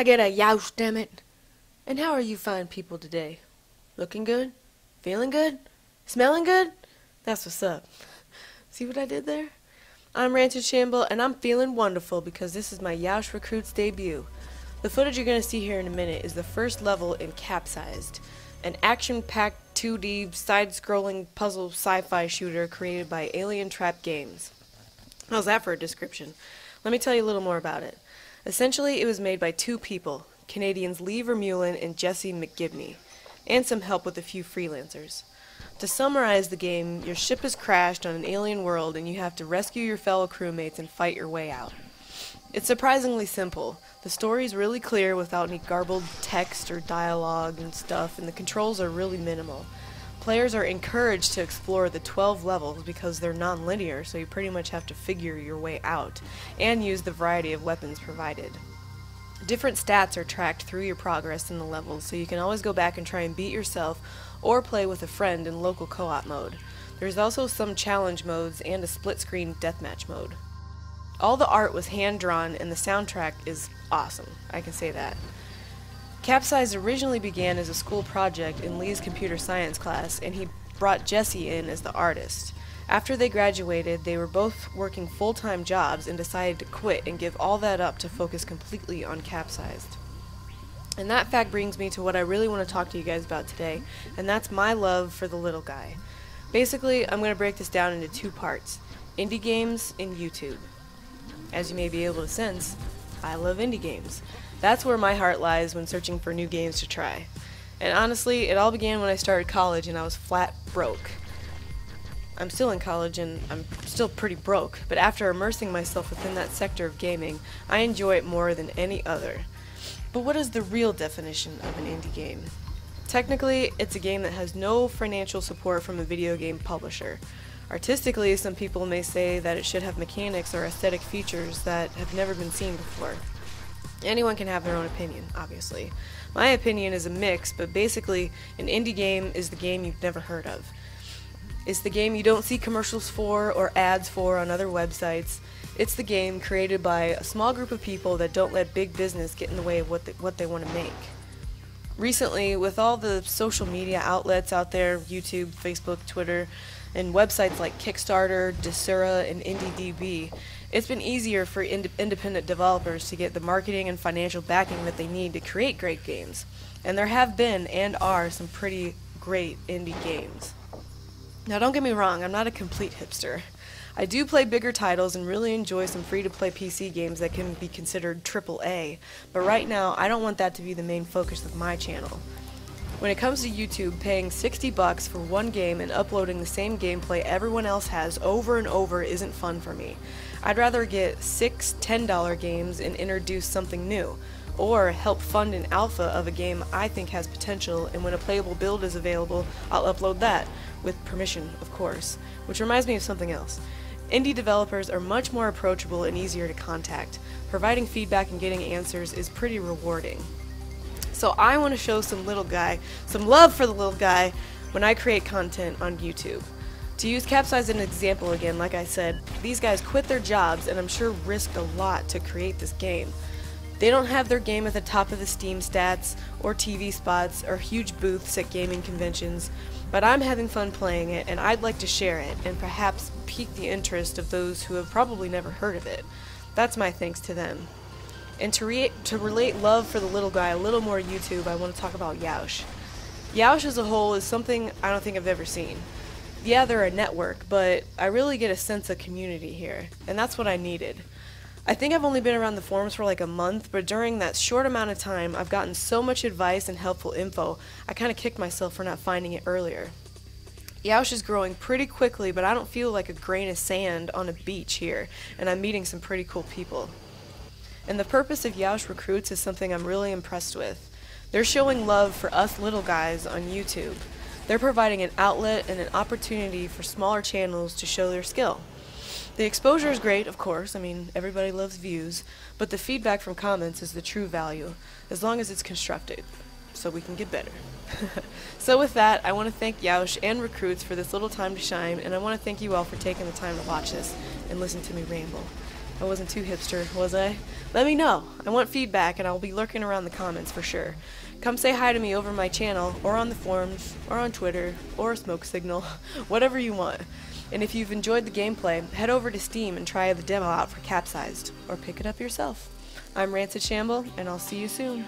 I get a Yeousch, damn it? And how are you fine people today? Looking good? Feeling good? Smelling good? That's what's up. See what I did there? I'm RancidShamble, and I'm feeling wonderful because this is my Yeousch Recruits debut. The footage you're going to see here in a minute is the first level in Capsized, an action-packed 2D side-scrolling puzzle sci-fi shooter created by Alien Trap Games. How's that for a description? Let me tell you a little more about it. Essentially, it was made by two people, Canadians Lee Vermeulen and Jesse McGibney, and some help with a few freelancers. To summarize the game, your ship has crashed on an alien world and you have to rescue your fellow crewmates and fight your way out. It's surprisingly simple. The story's really clear without any garbled text or dialogue and stuff, and the controls are really minimal. Players are encouraged to explore the 12 levels because they're non-linear, so you pretty much have to figure your way out, and use the variety of weapons provided. Different stats are tracked through your progress in the levels, so you can always go back and try and beat yourself or play with a friend in local co-op mode. There's also some challenge modes and a split-screen deathmatch mode. All the art was hand-drawn and the soundtrack is awesome, I can say that. Capsized originally began as a school project in Lee's computer science class, and he brought Jesse in as the artist. After they graduated, they were both working full-time jobs and decided to quit and give all that up to focus completely on Capsized. And that fact brings me to what I really want to talk to you guys about today, and that's my love for the little guy. Basically, I'm going to break this down into two parts: indie games and YouTube. As you may be able to sense, I love indie games. That's where my heart lies when searching for new games to try. And honestly, it all began when I started college and I was flat broke. I'm still in college and I'm still pretty broke, but after immersing myself within that sector of gaming, I enjoy it more than any other. But what is the real definition of an indie game? Technically, it's a game that has no financial support from a video game publisher. Artistically, some people may say that it should have mechanics or aesthetic features that have never been seen before. Anyone can have their own opinion, obviously. My opinion is a mix, but basically, an indie game is the game you've never heard of. It's the game you don't see commercials for or ads for on other websites. It's the game created by a small group of people that don't let big business get in the way of what they want to make. Recently, with all the social media outlets out there, YouTube, Facebook, Twitter, and websites like Kickstarter, Desura, and IndieDB, it's been easier for independent developers to get the marketing and financial backing that they need to create great games. And there have been, and are, some pretty great indie games. Now don't get me wrong, I'm not a complete hipster. I do play bigger titles and really enjoy some free-to-play PC games that can be considered AAA, but right now I don't want that to be the main focus of my channel. When it comes to YouTube, paying $60 for one game and uploading the same gameplay everyone else has over and over isn't fun for me. I'd rather get 6 $10 games and introduce something new, or help fund an alpha of a game I think has potential, and when a playable build is available, I'll upload that, with permission, of course. Which reminds me of something else. Indie developers are much more approachable and easier to contact. Providing feedback and getting answers is pretty rewarding. So I want to show some love for the little guy when I create content on YouTube. To use Capsized as an example again, like I said, these guys quit their jobs and I'm sure risked a lot to create this game. They don't have their game at the top of the Steam stats, or TV spots, or huge booths at gaming conventions, but I'm having fun playing it and I'd like to share it and perhaps pique the interest of those who have probably never heard of it. That's my thanks to them. And to relate love for the little guy a little more YouTube, I want to talk about Yeousch. Yeousch as a whole is something I don't think I've ever seen. Yeah, they're a network, but I really get a sense of community here, and that's what I needed. I think I've only been around the forums for like a month, but during that short amount of time, I've gotten so much advice and helpful info, I kind of kicked myself for not finding it earlier. Yeousch is growing pretty quickly, but I don't feel like a grain of sand on a beach here, and I'm meeting some pretty cool people. And the purpose of Yeousch Recruits is something I'm really impressed with. They're showing love for us little guys on YouTube. They're providing an outlet and an opportunity for smaller channels to show their skill. The exposure is great, of course, I mean, everybody loves views, but the feedback from comments is the true value, as long as it's constructive, so we can get better. So with that, I want to thank Yeousch and Recruits for this little time to shine, and I want to thank you all for taking the time to watch this and listen to me ramble. I wasn't too hipster, was I? Let me know. I want feedback, and I'll be lurking around the comments for sure. Come say hi to me over my channel, or on the forums, or on Twitter, or a smoke signal, whatever you want. And if you've enjoyed the gameplay, head over to Steam and try the demo out for Capsized, or pick it up yourself. I'm RancidShamble, and I'll see you soon.